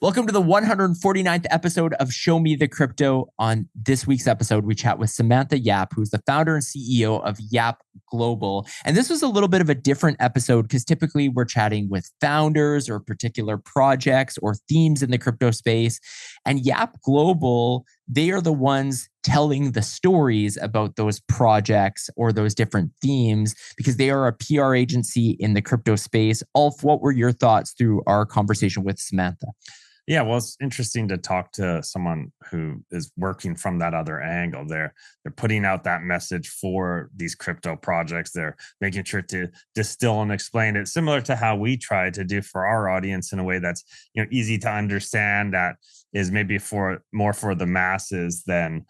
Welcome to the 149th episode of Show Me the Crypto. On this week's episode, we chat with Samantha Yap, who's the founder and CEO of YAP Global. And this was a little bit of a different episode because typically we're chatting with founders or particular projects or themes in the crypto space. And YAP Global, they are the ones telling the stories about those projects or those different themes because they are a PR agency in the crypto space. Ulf, what were your thoughts through our conversation with Samantha? Yeah, well, it's interesting to talk to someone who is working from that other angle. They're putting out that message for these crypto projects. They're making sure to distill and explain it, similar to how we try to do for our audience in a way that's easy to understand. That is maybe more for the masses than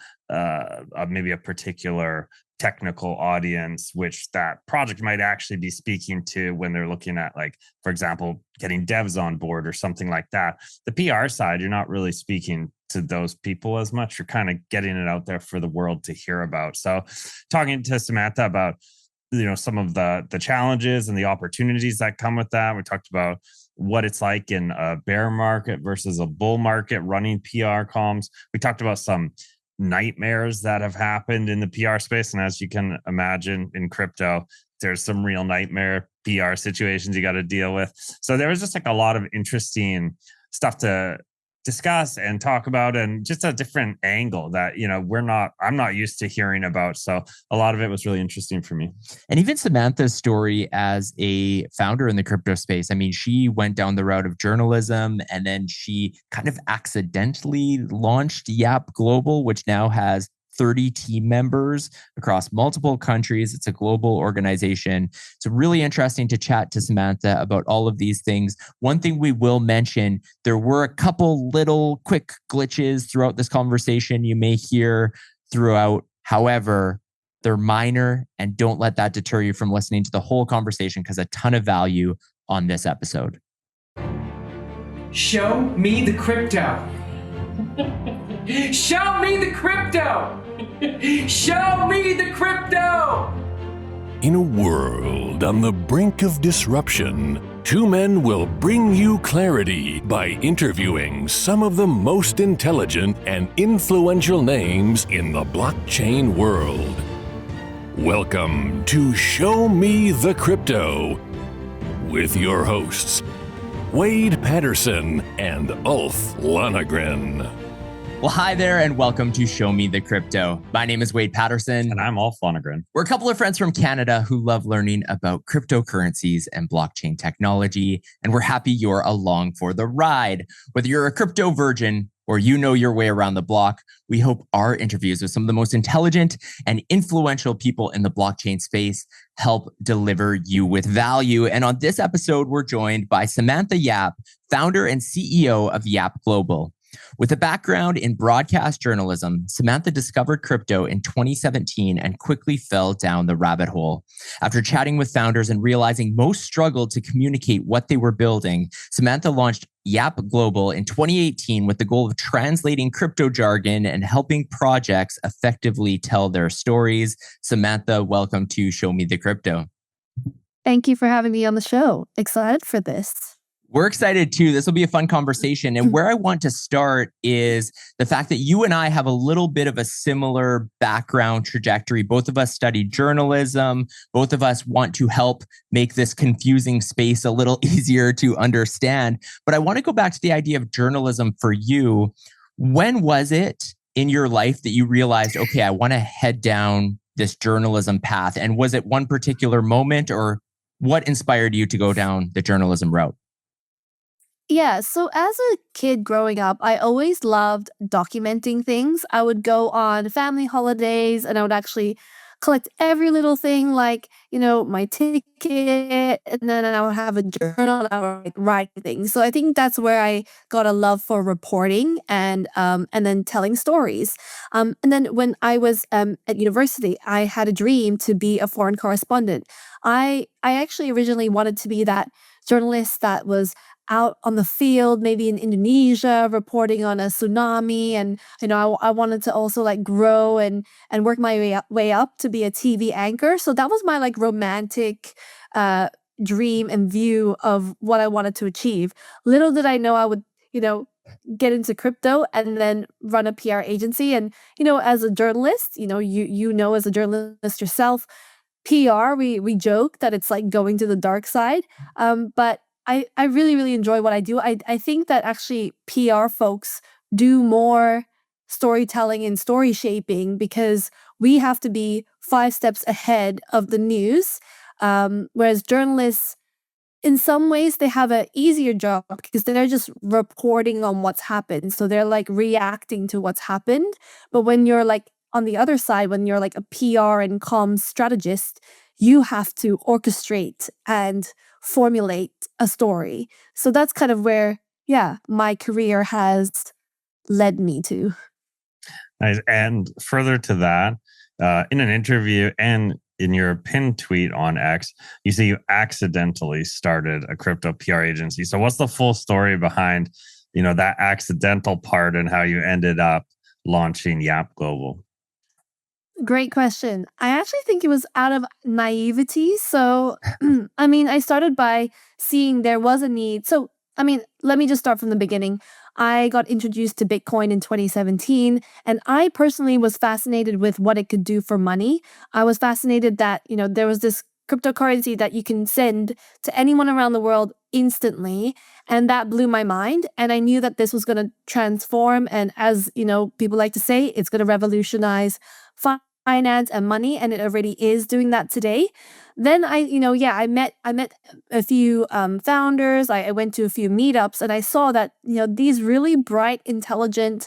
maybe a particular technical audience, which that project might actually be speaking to when they're looking at, like, for example, getting devs on board or something like that. The PR side, you're not really speaking to those people as much. You're kind of getting it out there for the world to hear about. So talking to Samantha about some of the challenges and the opportunities that come with that. We talked about what it's like in a bear market versus a bull market running PR comms. We talked about some nightmares that have happened in the PR space. And as you can imagine, in crypto, there's some real nightmare PR situations you got to deal with. So there was just like a lot of interesting stuff to discuss and talk about, and just a different angle that I'm not used to hearing about. So a lot of it was really interesting for me. And even Samantha's story as a founder in the crypto space, I mean, she went down the route of journalism, and then she kind of accidentally launched YAP Global, which now has 30 team members across multiple countries. It's a global organization. It's really interesting to chat to Samantha about all of these things. One thing we will mention, there were a couple little quick glitches throughout this conversation you may hear throughout. However, they're minor, and don't let that deter you from listening to the whole conversation because a ton of value on this episode. Show me the crypto. Show me the crypto! Show me the crypto! In a world on the brink of disruption, two men will bring you clarity by interviewing some of the most intelligent and influential names in the blockchain world. Welcome to Show Me the Crypto with your hosts, Wade Patterson and Ulf Lonergan. Well, hi there, and welcome to Show Me the Crypto. My name is Wade Patterson. And I'm Ulf Lonergan. We're a couple of friends from Canada who love learning about cryptocurrencies and blockchain technology, and we're happy you're along for the ride. Whether you're a crypto virgin or you know your way around the block, we hope our interviews with some of the most intelligent and influential people in the blockchain space help deliver you with value. And on this episode, we're joined by Samantha Yap, founder and CEO of YAP Global. With a background in broadcast journalism, Samantha discovered crypto in 2017 and quickly fell down the rabbit hole. After chatting with founders and realizing most struggled to communicate what they were building, Samantha launched YAP Global in 2018 with the goal of translating crypto jargon and helping projects effectively tell their stories. Samantha, welcome to Show Me the Crypto. Thank you for having me on the show. Excited for this. We're excited too. This will be a fun conversation. And where I want to start is the fact that you and I have a little bit of a similar background trajectory. Both of us studied journalism. Both of us want to help make this confusing space a little easier to understand. But I want to go back to the idea of journalism for you. When was it in your life that you realized, okay, I want to head down this journalism path? And was it one particular moment, or what inspired you to go down the journalism route? Yeah, so as a kid growing up, I always loved documenting things. I would go on family holidays and I would actually collect every little thing, like, my ticket, and then I would have a journal and I would write things. So I think that's where I got a love for reporting and then telling stories. And then when I was at university, I had a dream to be a foreign correspondent. I actually originally wanted to be that journalist that was out on the field, maybe in Indonesia, reporting on a tsunami. And, I wanted to also grow and work my way up to be a TV anchor. So that was my romantic dream and view of what I wanted to achieve. Little did I know I would, get into crypto and then run a PR agency. And, as a journalist, as a journalist yourself, PR, we joke that it's like going to the dark side. But I really, really enjoy what I do. I think that actually PR folks do more storytelling and story shaping because we have to be 5 steps ahead of the news. Whereas journalists, in some ways, they have an easier job because they're just reporting on what's happened. So they're like reacting to what's happened. But when you're like on the other side, when you're like a PR and comms strategist, you have to orchestrate and formulate a story. So that's kind of where, yeah, my career has led me to. Nice. And further to that, in an interview and in your pinned tweet on X, you say you accidentally started a crypto PR agency. So what's the full story behind, that accidental part and how you ended up launching YAP Global? Great question. I actually think it was out of naivety. So, I started by seeing there was a need. So, let me just start from the beginning. I got introduced to Bitcoin in 2017, and I personally was fascinated with what it could do for money. I was fascinated that, there was this cryptocurrency that you can send to anyone around the world instantly, and that blew my mind. And I knew that this was going to transform, and as, people like to say, it's going to revolutionize finance and money, and it already is doing that today. Then I met a few founders. I went to a few meetups, and I saw that these really bright, intelligent,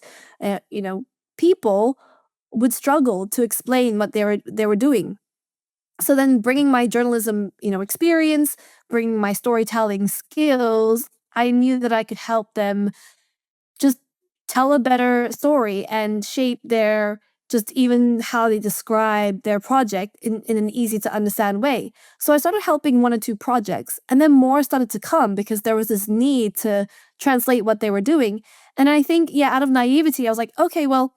people would struggle to explain what they were doing. So then, bringing my journalism experience, bringing my storytelling skills, I knew that I could help them just tell a better story and shape their just even how they describe their project in an easy to understand way. So I started helping 1 or 2 projects, and then more started to come because there was this need to translate what they were doing. And I think, yeah, out of naivety, I was like, okay, well,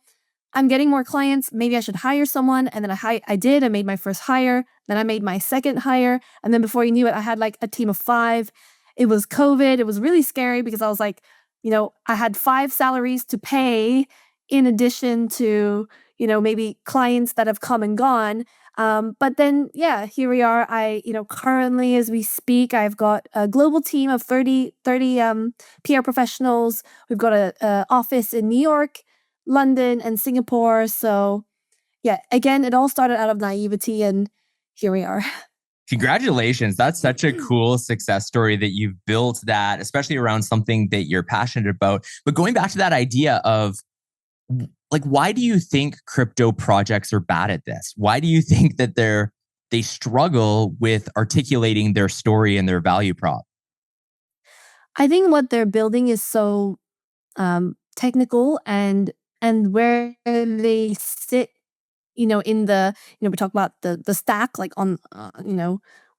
I'm getting more clients. Maybe I should hire someone. And then I did. I made my first hire. Then I made my second hire. And then before you knew it, I had like a team of 5. It was COVID. It was really scary because I was like, I had 5 salaries to pay in addition to, maybe clients that have come and gone. But then, yeah, here we are. Currently as we speak, I've got a global team of 30 PR professionals. We've got a office in New York, London, and Singapore. So yeah, again, it all started out of naivety, and here we are. Congratulations. That's such a cool success story that you've built that, especially around something that you're passionate about. But going back to that idea of why do you think crypto projects are bad at this? Why do you think that they struggle with articulating their story and their value prop? I think what they're building is so technical, and where they sit, in the we talk about the stack, like on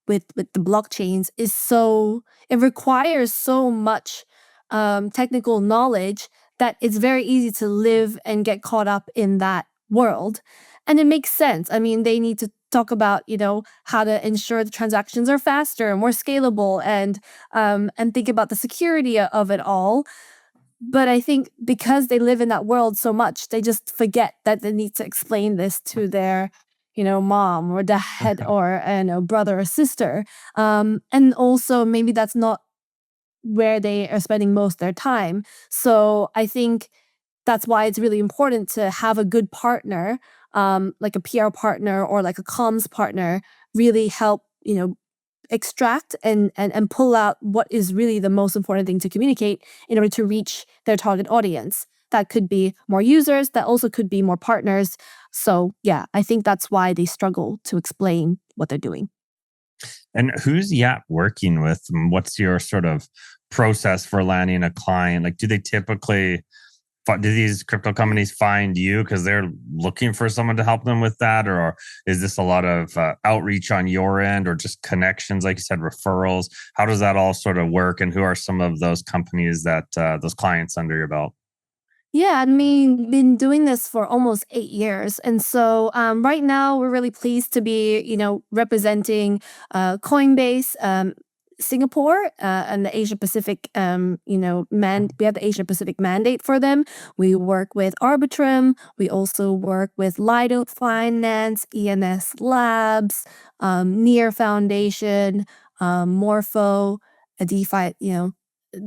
with the blockchains, is so it requires so much technical knowledge that it's very easy to live and get caught up in that world. And it makes sense. They need to talk about how to ensure the transactions are faster and more scalable, and think about the security of it all. But I think because they live in that world so much, they just forget that they need to explain this to their, mom or dad or brother or sister. And also maybe that's not where they are spending most of their time. So I think that's why it's really important to have a good partner, like a PR partner or like a comms partner, really help extract and pull out what is really the most important thing to communicate in order to reach their target audience. That could be more users, that also could be more partners. So yeah, I think that's why they struggle to explain what they're doing. And who's YAP working with? And what's your sort of process for landing a client? Like, do they typically do these crypto companies find you because they're looking for someone to help them with that? Or is this a lot of outreach on your end, or just connections, like you said, referrals? How does that all sort of work? And who are some of those companies that those clients under your belt? Yeah, been doing this for almost 8 years. And so right now we're really pleased to be, representing Coinbase, Singapore and the Asia Pacific, we have the Asia Pacific mandate for them. We work with Arbitrum. We also work with Lido Finance, ENS Labs, Near Foundation, Morpho, a DeFi,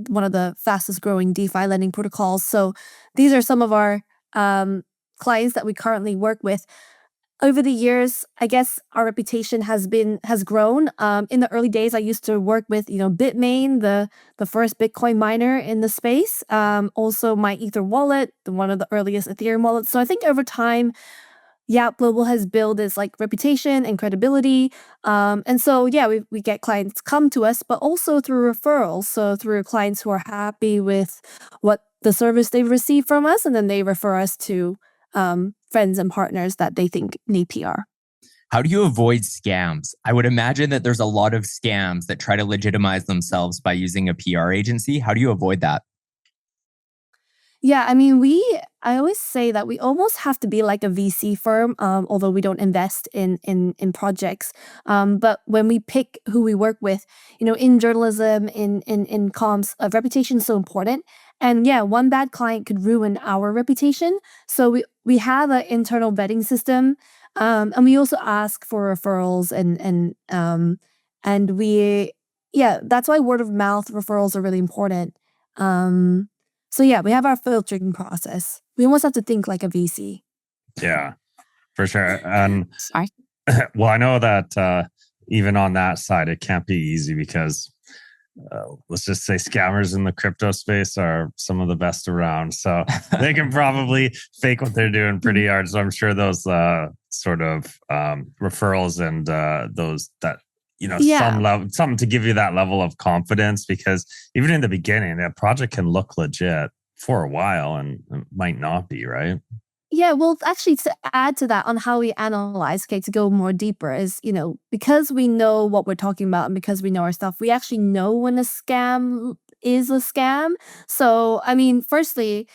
one of the fastest growing DeFi lending protocols. So these are some of our clients that we currently work with. Over the years, I guess our reputation has grown. In the early days, I used to work with Bitmain, the first Bitcoin miner in the space. Also, my Ether wallet, one of the earliest Ethereum wallets. So I think over time, YAP Global has built its reputation and credibility. And so yeah, we get clients come to us, but also through referrals. So through clients who are happy with what the service they've received from us, and then they refer us to friends and partners that they think need PR. How do you avoid scams? I would imagine that there's a lot of scams that try to legitimize themselves by using a PR agency. How do you avoid that? Yeah, I always say that we almost have to be like a VC firm, although we don't invest in projects. But when we pick who we work with, in journalism, in comms, reputation is so important. And yeah, one bad client could ruin our reputation. So we have an internal vetting system, and we also ask for referrals and that's why word of mouth referrals are really important. So yeah, we have our filtering process. We almost have to think like a VC. Yeah, for sure. And Sorry. well, I know that even on that side, it can't be easy because let's just say scammers in the crypto space are some of the best around. So they can probably fake what they're doing pretty hard. So I'm sure those sort of referrals and those that some level, something to give you that level of confidence, because even in the beginning, that project can look legit for a while and it might not be, right? Yeah, well, actually, to add to that on how we analyze, to go more deeper is, because we know what we're talking about and because we know our stuff, we actually know when a scam is a scam. So, firstly,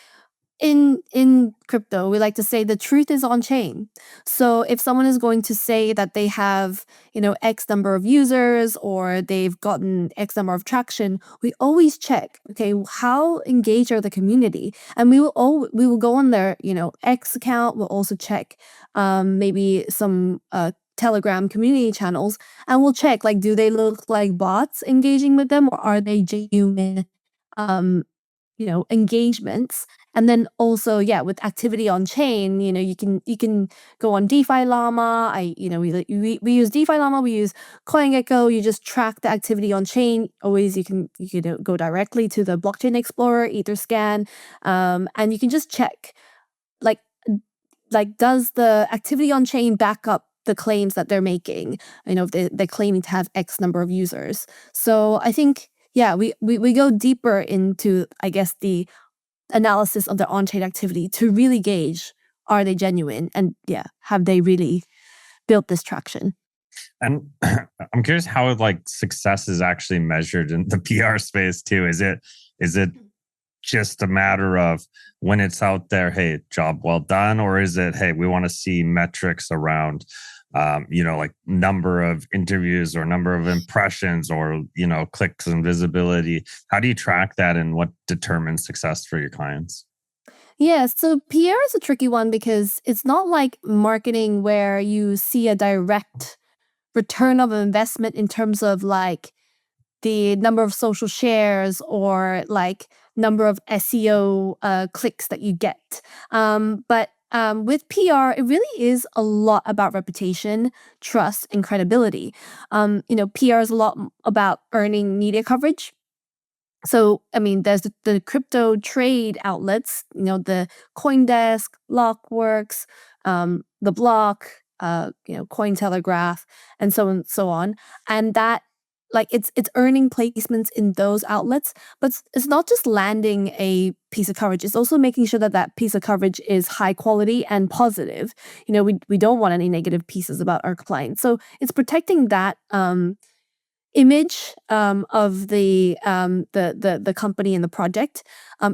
in crypto, we like to say the truth is on chain. So if someone is going to say that they have, X number of users or they've gotten X number of traction, we always check, okay, how engaged are the community? And we will go on their, X account. We'll also check maybe some Telegram community channels, and we'll check, do they look like bots engaging with them, or are they genuine engagements? And then also, with activity on chain, you can go on DeFi Llama. We use DeFi Llama, we use CoinGecko. You just track the activity on chain. Always you can go directly to the blockchain explorer, Etherscan, and you can just check does the activity on chain back up the claims that they're making? If they're claiming to have X number of users. So I think we go deeper into, I guess, the analysis of their on-chain activity to really gauge, are they genuine, and have they really built this traction? And I'm curious how success is actually measured in the PR space too. Is it just a matter of when it's out there, hey, job well done, or is it, hey, we want to see metrics around number of interviews or number of impressions or, clicks and visibility? How do you track that, and what determines success for your clients? Yeah, so PR is a tricky one because it's not like marketing where you see a direct return of investment in terms of the number of social shares or number of SEO clicks that you get. But with PR, it really is a lot about reputation, trust, and credibility. PR is a lot about earning media coverage. So, there's the crypto trade outlets, the CoinDesk, Blockworks, the Block, Cointelegraph, and so on. And that, it's earning placements in those outlets, but it's not just landing a piece of coverage. It's also making sure that that piece of coverage is high quality and positive. We don't want any negative pieces about our clients. So it's protecting that image of the company and the project.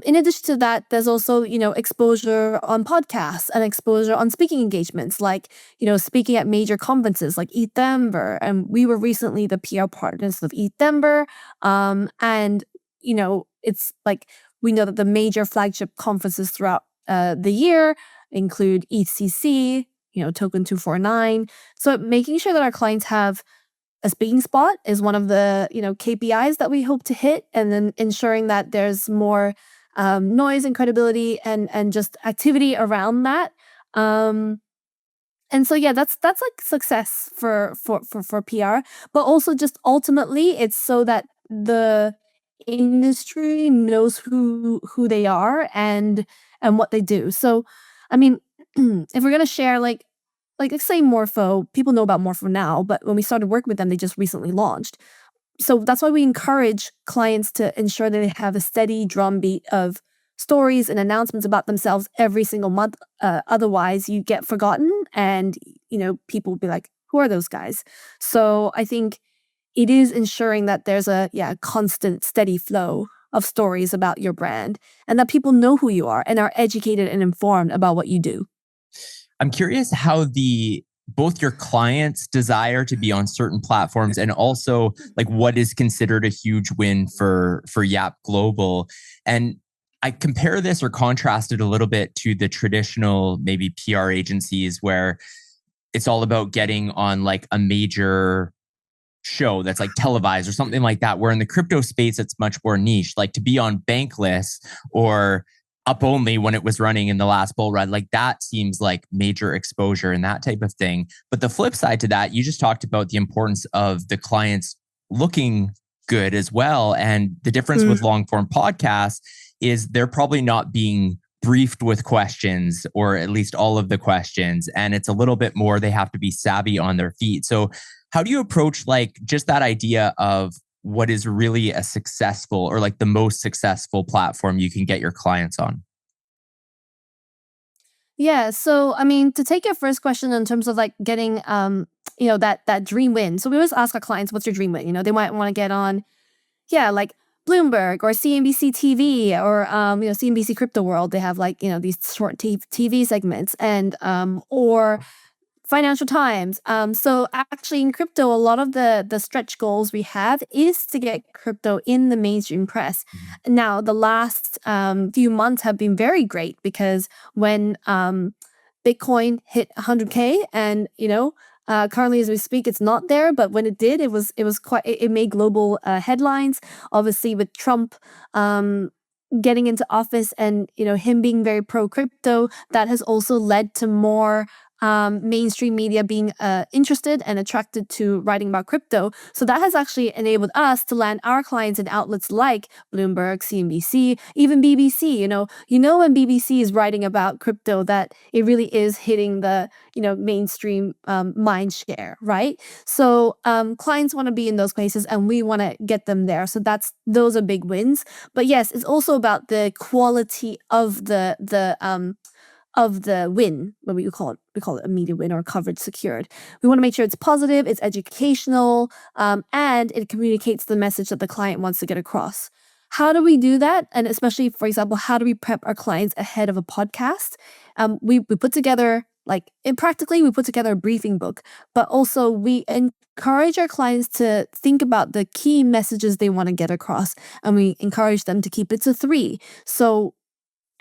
In addition to that, there's also exposure on podcasts and exposure on speaking engagements, like speaking at major conferences like Ethereum, and we were recently the PR partners of Ethereum, and it's like we know that the major flagship conferences throughout the year include ECC, Token 249. So making sure that our clients have a speaking spot is one of the KPIs that we hope to hit, and then ensuring that there's more noise and credibility and just activity around that. And so yeah, that's like success for PR, but also just ultimately it's so that the industry knows who they are and what they do. So I mean, if we're gonna share let's say Morpho, people know about Morpho now, but when we started working with them, they just recently launched. So that's why we encourage clients to ensure that they have a steady drumbeat of stories and announcements about themselves every single month. Otherwise, you get forgotten, and people will be like, "Who are those guys?" So I think it is ensuring that there's a constant, steady flow of stories about your brand, and that people know who you are and are educated and informed about what you do. I'm curious how both your clients' desire to be on certain platforms and also like what is considered a huge win for YAP Global. And I compare this or contrast it a little bit to the traditional maybe PR agencies where it's all about getting on like a major show that's like televised or something like that, where in the crypto space it's much more niche, like to be on Bankless or Up Only when it was running in the last bull run. Like that seems like major exposure and that type of thing. But the flip side to that, you just talked about the importance of the clients looking good as well. And the difference with long form podcasts is they're probably not being briefed with questions, or at least all of the questions. And it's a little bit more, they have to be savvy on their feet. So how do you approach like just that idea of what is really a successful or like the most successful platform you can get your clients on? Yeah, so I mean, to take your first question in terms of like getting that dream win. So we always ask our clients, what's your dream win? They might want to get on, like Bloomberg or CNBC TV or CNBC Crypto World. They have like these short TV segments, and or Financial Times. So actually in crypto, a lot of the stretch goals we have is to get crypto in the mainstream press. Now, the last few months have been very great because when Bitcoin hit 100K, and currently as we speak, it's not there, but when it did, it was quite. It made global headlines. Obviously, with Trump getting into office and him being very pro crypto, that has also led to more mainstream media being interested and attracted to writing about crypto. So that has actually enabled us to land our clients in outlets like Bloomberg, CNBC, even BBC. When BBC is writing about crypto, that it really is hitting the mainstream mind share, right? So clients want to be in those places, and we want to get them there. So those are big wins. But yes, it's also about the quality of the win, what we call it a media win or coverage secured. We want to make sure it's positive, it's educational, and it communicates the message that the client wants to get across. How do we do that? And especially, for example, how do we prep our clients ahead of a podcast? We put together, we put together a briefing book, but also we encourage our clients to think about the key messages they want to get across, and we encourage them to keep it to 3. So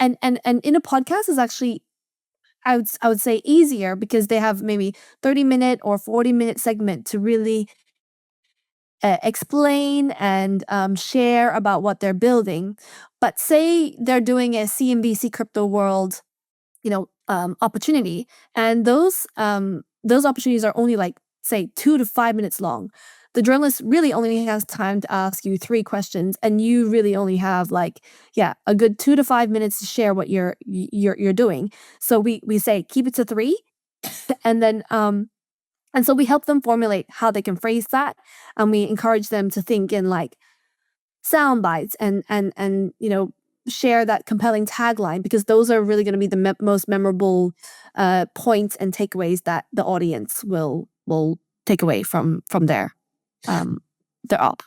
and in a podcast is actually, I would say, easier because they have maybe 30-minute or 40-minute segment to really explain and share about what they're building. But say they're doing a CNBC Crypto World, opportunity, and those opportunities are only like say 2 to 5 minutes long. The journalist really only has time to ask you 3 questions, and you really only have a good 2 to 5 minutes to share what you're doing. So we say keep it to 3, and then and so we help them formulate how they can phrase that, and we encourage them to think in like sound bites and share that compelling tagline, because those are really going to be the most memorable points and takeaways that the audience will take away from there. they're up.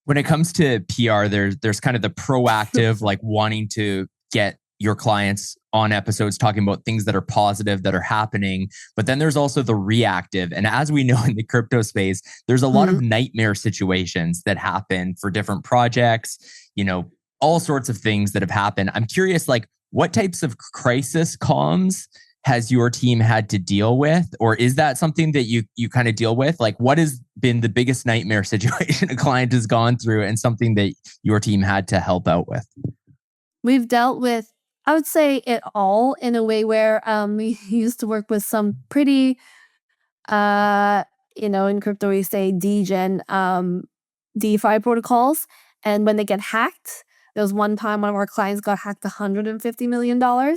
When it comes to PR, there's kind of the proactive, like wanting to get your clients on episodes talking about things that are positive that are happening. But then there's also the reactive. And as we know in the crypto space, there's a lot of nightmare situations that happen for different projects, all sorts of things that have happened. I'm curious, like, what types of crisis comms has your team had to deal with? Or is that something that you kind of deal with? Like, what has been the biggest nightmare situation a client has gone through and something that your team had to help out with? We've dealt with, I would say, it all in a way where we used to work with some pretty, in crypto we say degen DeFi protocols. And when they get hacked, there was one time one of our clients got hacked $150 million.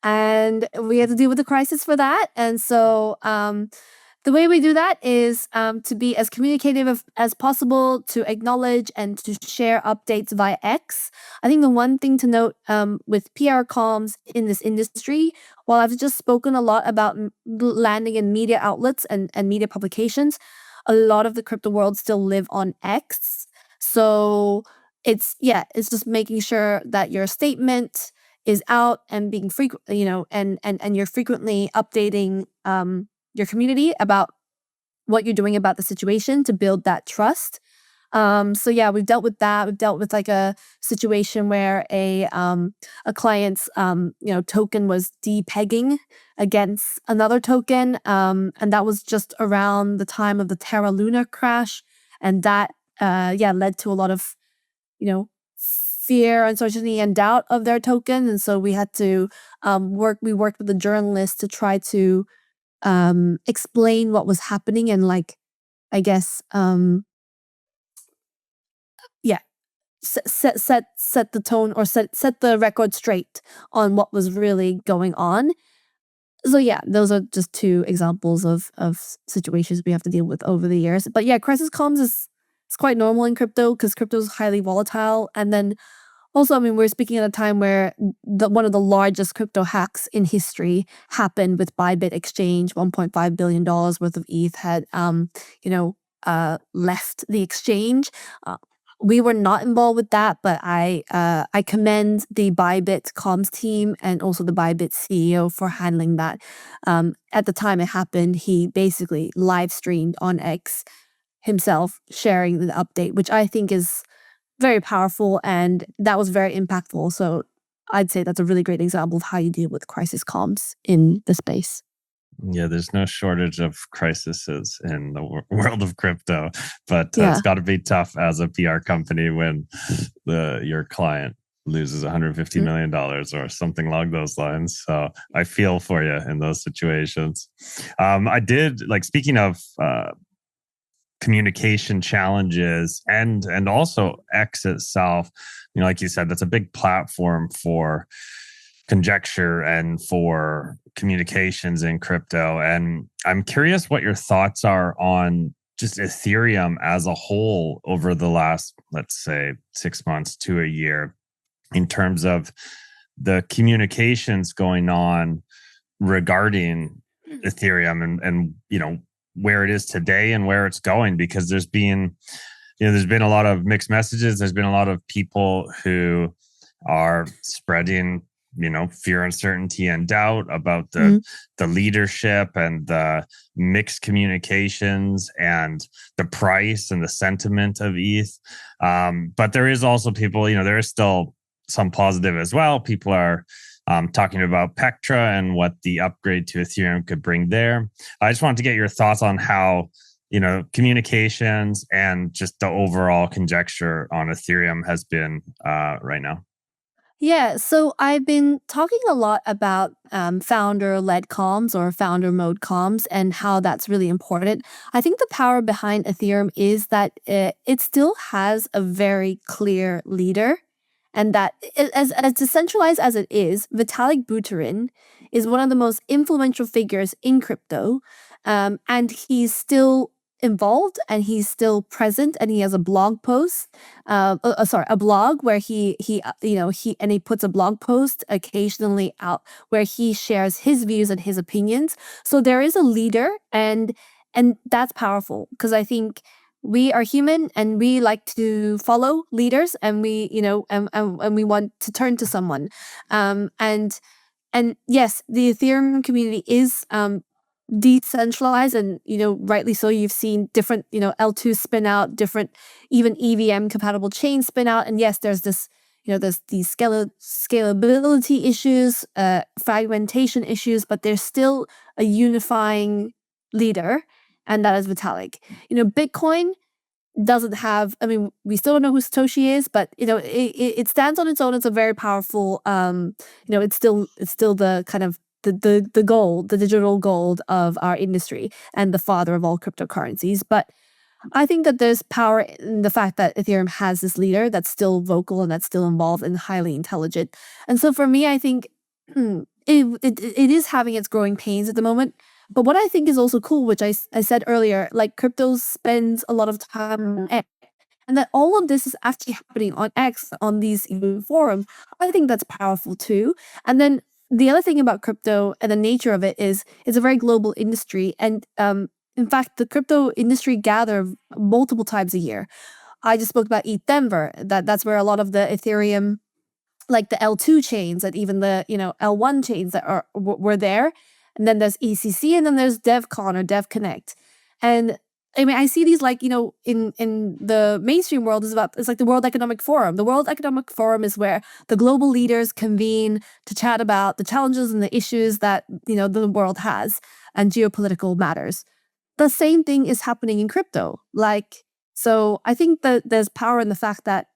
And we had to deal with the crisis for that. And so the way we do that is to be as communicative as possible, to acknowledge and to share updates via X. I think the one thing to note with PR comms in this industry, while I've just spoken a lot about landing in media outlets and media publications, a lot of the crypto world still live on X. So it's just making sure that your statement is out and being frequent, and you're frequently updating your community about what you're doing about the situation to build that trust. We've dealt with that. We've dealt with like a situation where a client's token was depegging against another token, and that was just around the time of the Terra Luna crash, and that led to a lot of fear, uncertainty, and doubt of their token. And so we had to we worked with the journalist to try to explain what was happening and set the tone or set the record straight on what was really going on. So those are just two examples of situations we have to deal with over the years. But crisis comms is quite normal in crypto because crypto is highly volatile. And then also, we're speaking at a time where one of the largest crypto hacks in history happened with Bybit Exchange. $1.5 billion worth of ETH had, left the exchange. We were not involved with that, but I commend the Bybit comms team and also the Bybit CEO for handling that. At the time it happened, he basically live streamed on X himself sharing the update, which I think is very powerful, and that was very impactful. So I'd say that's a really great example of how you deal with crisis comms in the space. Yeah, there's no shortage of crises in the world of crypto, but it's got to be tough as a PR company when your client loses $150 million or something along those lines. So I feel for you in those situations. I did, speaking of communication challenges and also X itself, like you said, that's a big platform for conjecture and for communications in crypto. And I'm curious what your thoughts are on just Ethereum as a whole over the last, let's say, 6 months to a year, in terms of the communications going on regarding Ethereum and where it is today and where it's going, because there's been a lot of mixed messages. There's been a lot of people who are spreading, fear, uncertainty, and doubt about the leadership and the mixed communications and the price and the sentiment of ETH. But there is also people, there is still some positive as well. People are talking about Pectra and what the upgrade to Ethereum could bring there. I just wanted to get your thoughts on how, communications and just the overall conjecture on Ethereum has been right now. Yeah, so I've been talking a lot about founder-led comms or founder mode comms and how that's really important. I think the power behind Ethereum is that it still has a very clear leader, and that as decentralized as it is, Vitalik Buterin is one of the most influential figures in crypto, and he's still involved and he's still present, and he has a blog post a blog where he puts a blog post occasionally out where he shares his views and his opinions. So there is a leader, and that's powerful, because I think we are human and we like to follow leaders, and we, and we want to turn to someone. And yes, the Ethereum community is decentralized, and rightly so. You've seen different L2 spin out, different even EVM compatible chains spin out, and yes, there's this there's these scalability issues, fragmentation issues, but there's still a unifying leader, and that is Vitalik. Bitcoin doesn't have, I mean, we still don't know who Satoshi is, but it stands on its own. It's a very powerful, it's still the kind of the gold, the digital gold of our industry, and the father of all cryptocurrencies. But I think that there's power in the fact that Ethereum has this leader that's still vocal and that's still involved and highly intelligent. And so for me, I think it is having its growing pains at the moment. But what I think is also cool, which I said earlier, like crypto spends a lot of time on X, and that all of this is actually happening on X, on these forums. I think that's powerful too. And then the other thing about crypto and the nature of it is it's a very global industry. And in fact, the crypto industry gather multiple times a year. I just spoke about ETH Denver. That's where a lot of the Ethereum, like the L2 chains and even the L1 chains that were there. And then there's ECC, and then there's DevCon or DevConnect. And I mean, I see these like, in the mainstream world it's like the World Economic Forum. The World Economic Forum is where the global leaders convene to chat about the challenges and the issues that, the world has, and geopolitical matters. The same thing is happening in crypto. So I think that there's power in the fact that,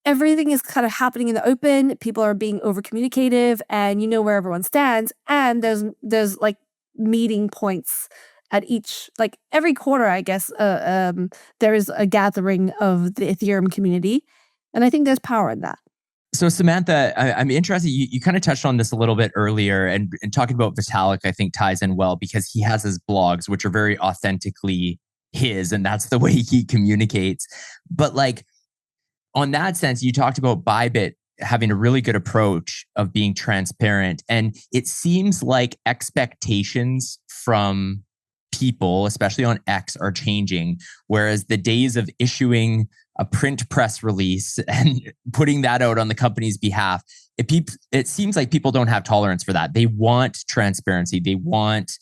everything is kind of happening in the open. People are being over communicative, and where everyone stands. And there's like meeting points at each, like every quarter, I guess. There is a gathering of the Ethereum community, and I think there's power in that. So Samantha, I'm interested. You kind of touched on this a little bit earlier, and talking about Vitalik, I think ties in well because he has his blogs, which are very authentically his, and that's the way he communicates. But like, on that sense, you talked about Bybit having a really good approach of being transparent. And it seems like expectations from people, especially on X, are changing. Whereas the days of issuing a print press release and putting that out on the company's behalf, it seems like people don't have tolerance for that. They want transparency. They want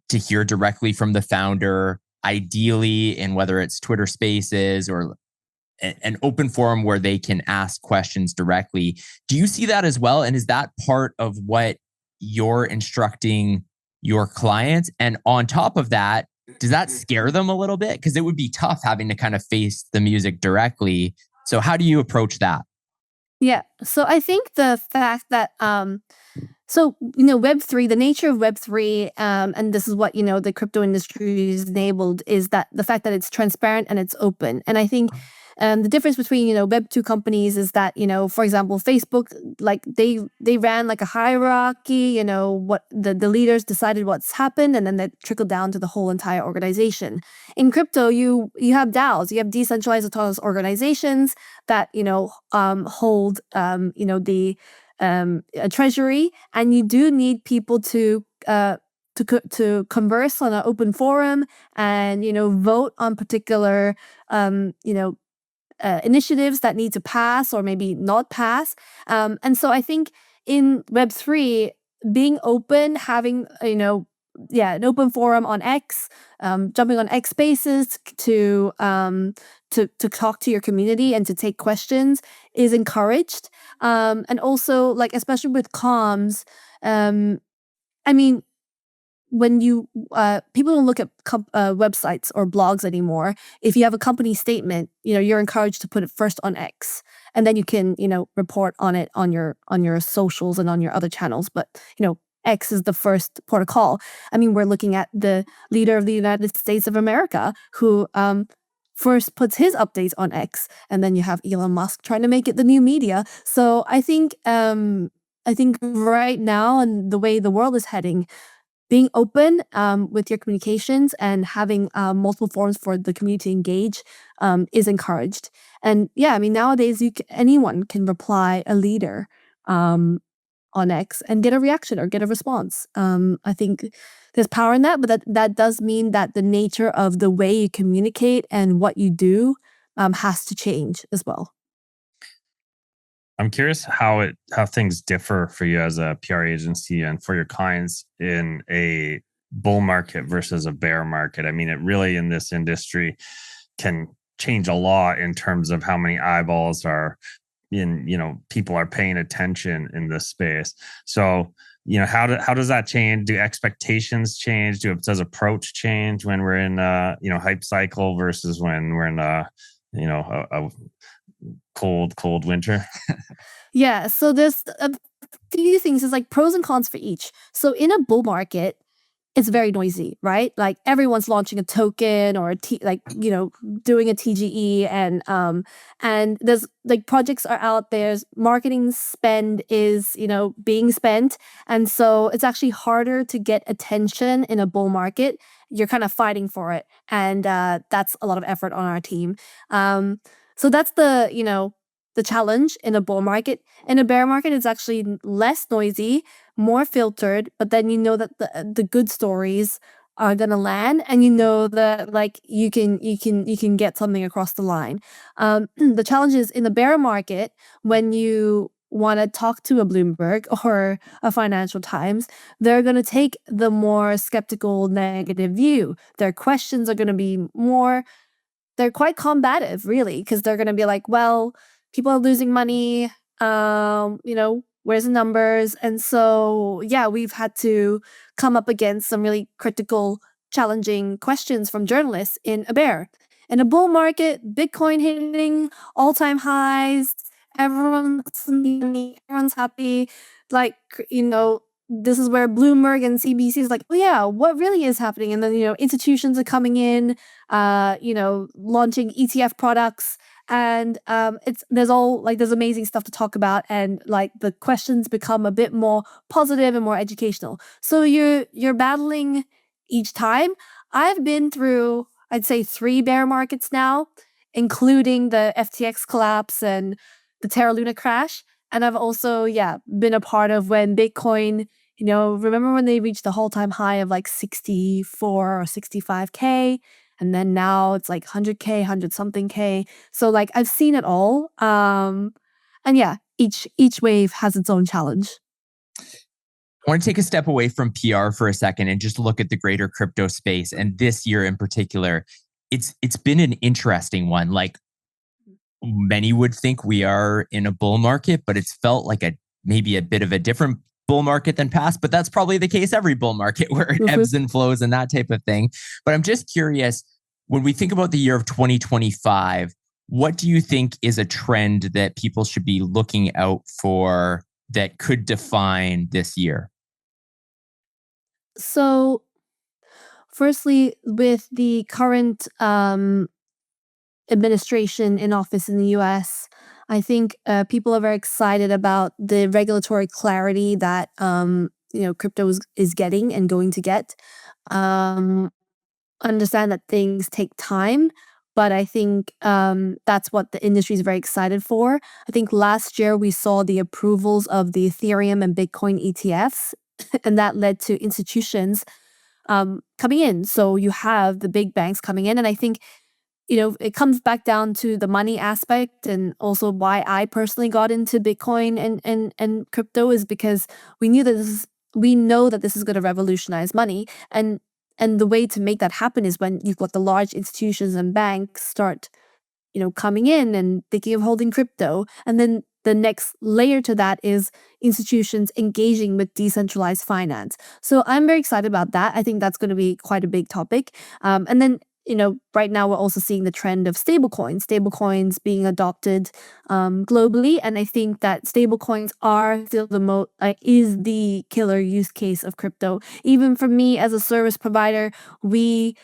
to hear directly from the founder, ideally in whether it's Twitter Spaces or an open forum where they can ask questions directly. Do you see that as well? And is that part of what you're instructing your clients? And on top of that, does that scare them a little bit? Because it would be tough having to kind of face the music directly. So how do you approach that? Yeah. So I think the fact that Web3, the nature of Web3, and this is what the crypto industry is enabled, is that the fact that it's transparent and it's open. And I think the difference between Web2 companies is that for example, Facebook, like they ran like a hierarchy. What the leaders decided what's happened, and then that trickled down to the whole entire organization. In crypto, you have DAOs, you have decentralized autonomous organizations that hold the a treasury, and you do need people to converse on an open forum and vote on particular initiatives that need to pass or maybe not pass. And so I think in Web3, being open, having an open forum on X, jumping on X Spaces to talk to your community and to take questions is encouraged. And also, like, especially with comms, I mean, when people don't look at websites or blogs anymore. If you have a company statement, you're encouraged to put it first on X, and then you can report on it on your socials and on your other channels. But X is the first port of call. I mean, we're looking at the leader of the United States of America, who first puts his updates on X, and then you have Elon Musk trying to make it the new media. So I think right now, and the way the world is heading, being open with your communications and having multiple forums for the community to engage is encouraged. And yeah, I mean, nowadays anyone can reply a leader. on X and get a reaction or get a response. I think there's power in that, but that does mean that the nature of the way you communicate and what you do has to change as well. I'm curious how things differ for you as a PR agency and for your clients in a bull market versus a bear market. I mean, it really in this industry can change a lot in terms of how many eyeballs are in, people are paying attention in this space. So, how does that change? Do expectations change? Does approach change when we're in hype cycle versus when we're in a cold winter? Yeah, so there's a few things. There's like pros and cons for each. So in a bull market, it's very noisy, right? Like everyone's launching a token or doing a TGE, and there's like projects are out there. Marketing spend is being spent, and so it's actually harder to get attention in a bull market. You're kind of fighting for it, and that's a lot of effort on our team. So that's the challenge in a bull market. In a bear market, it's actually less noisy, more filtered, but then that the good stories are gonna land, and that like you can get something across the line. The challenge is in the bear market when you want to talk to a Bloomberg or a Financial Times, they're going to take the more skeptical, negative view. Their questions are going to be they're quite combative, really, because they're going to be like, well, people are losing money, where's the numbers? And so, yeah, we've had to come up against some really critical, challenging questions from journalists in a bear. In a bull market, Bitcoin hitting all-time highs, everyone's happy. Like, this is where Bloomberg and CBC is like, oh yeah, what really is happening? And then, institutions are coming in, launching ETF products. And there's amazing stuff to talk about, and like the questions become a bit more positive and more educational. So you're battling each time. I've been through, I'd say, 3 bear markets now, including the FTX collapse and the Terra Luna crash. And I've also, been a part of when Bitcoin, remember when they reached the all-time high of like 64 or 65K? And then now it's like 100K, 100 something K. So like I've seen it all. And yeah, each wave has its own challenge. I want to take a step away from PR for a second and just look at the greater crypto space. And this year in particular, it's been an interesting one. Like many would think we are in a bull market, but it's felt like maybe a bit of a different bull market than past, but that's probably the case every bull market where it ebbs and flows and that type of thing. But I'm just curious, when we think about the year of 2025, what do you think is a trend that people should be looking out for that could define this year? So, firstly, with the current administration in office in the US, I think people are very excited about the regulatory clarity that crypto is getting and going to get. Understand that things take time, but I think that's what the industry is very excited for. I think last year we saw the approvals of the Ethereum and Bitcoin ETFs, and that led to institutions coming in. So you have the big banks coming in, and I think it comes back down to the money aspect, and also why I personally got into Bitcoin and crypto is because we know that this is going to revolutionize money, and the way to make that happen is when you've got the large institutions and banks start coming in and thinking of holding crypto, and then the next layer to that is institutions engaging with decentralized finance. So I'm very excited about that. I think that's going to be quite a big topic. And then right now we're also seeing the trend of stablecoins being adopted globally. And I think that stablecoins are still is the killer use case of crypto. Even for me as a service provider, we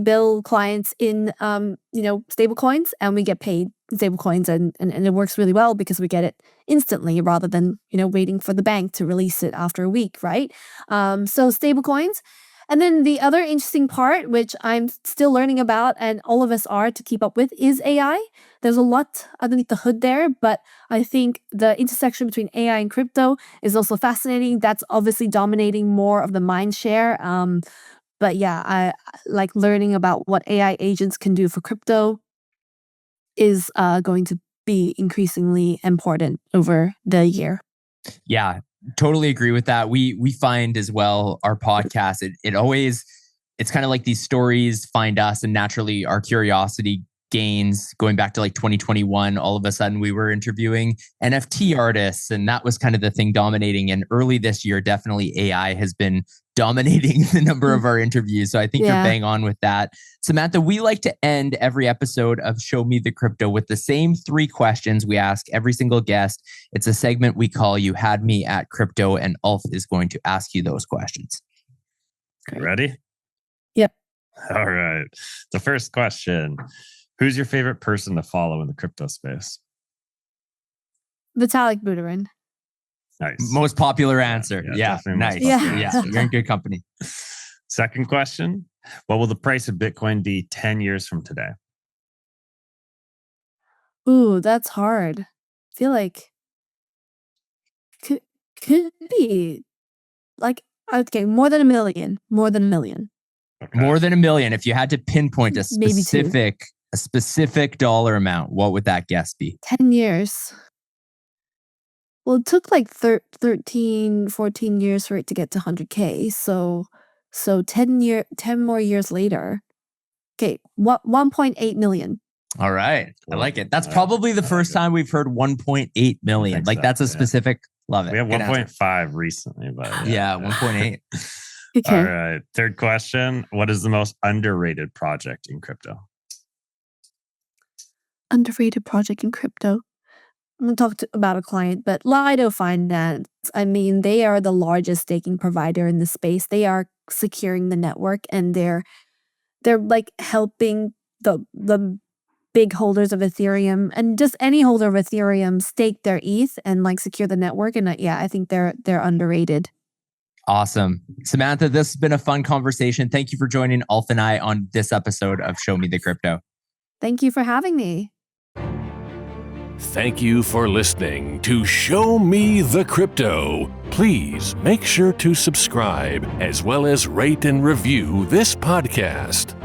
bill clients in stablecoins, and we get paid in stablecoins, and it works really well because we get it instantly rather than waiting for the bank to release it after a week, right? So stablecoins. And then the other interesting part, which I'm still learning about and all of us are to keep up with, is AI. There's a lot underneath the hood there, but I think the intersection between AI and crypto is also fascinating. That's obviously dominating more of the mind share. But yeah, I like learning about what AI agents can do for crypto is going to be increasingly important over the year. Yeah, totally agree with that. We find as well our podcast, it's kind of like these stories find us, and naturally our curiosity gains. Going back to like 2021, all of a sudden we were interviewing NFT artists, and that was kind of the thing dominating. And early this year, definitely AI has been dominating the number of our interviews. So I think you're bang on with that. Samantha, we like to end every episode of Show Me the Crypto with the same 3 questions we ask every single guest. It's a segment we call You Had Me at Crypto, and Ulf is going to ask you those questions. Great. Ready? Yep. All right. The first question. Who's your favorite person to follow in the crypto space? Vitalik Buterin. Nice. Most popular answer. Yeah. Nice. Yeah. You're in good company. Second question. What will the price of Bitcoin be 10 years from today? Ooh, that's hard. I feel like could be like, okay, more than $1 million. More than $1 million. Okay. More than $1 million. If you had to pinpoint a Maybe specific dollar amount, what would that guess be? 10 years. Well, it took like 13, 14 years for it to get to 100K. So 10 more years later. Okay, 1.8 million. All right. I like it. That's probably the first time we've heard 1.8 million. Like that's a specific, love it. We have 1.5 recently, but 1.8. Okay. All right. Third question. What is the most underrated project in crypto? Underrated project in crypto. I'm going to talk about a client, but Lido Finance, I mean, they are the largest staking provider in the space. They are securing the network, and they're like helping the big holders of Ethereum and just any holder of Ethereum stake their ETH and like secure the network. And I think they're underrated. Awesome. Samantha, this has been a fun conversation. Thank you for joining Ulf and I on this episode of Show Me the Crypto. Thank you for having me. Thank you for listening to Show Me the Crypto. Please make sure to subscribe as well as rate and review this podcast.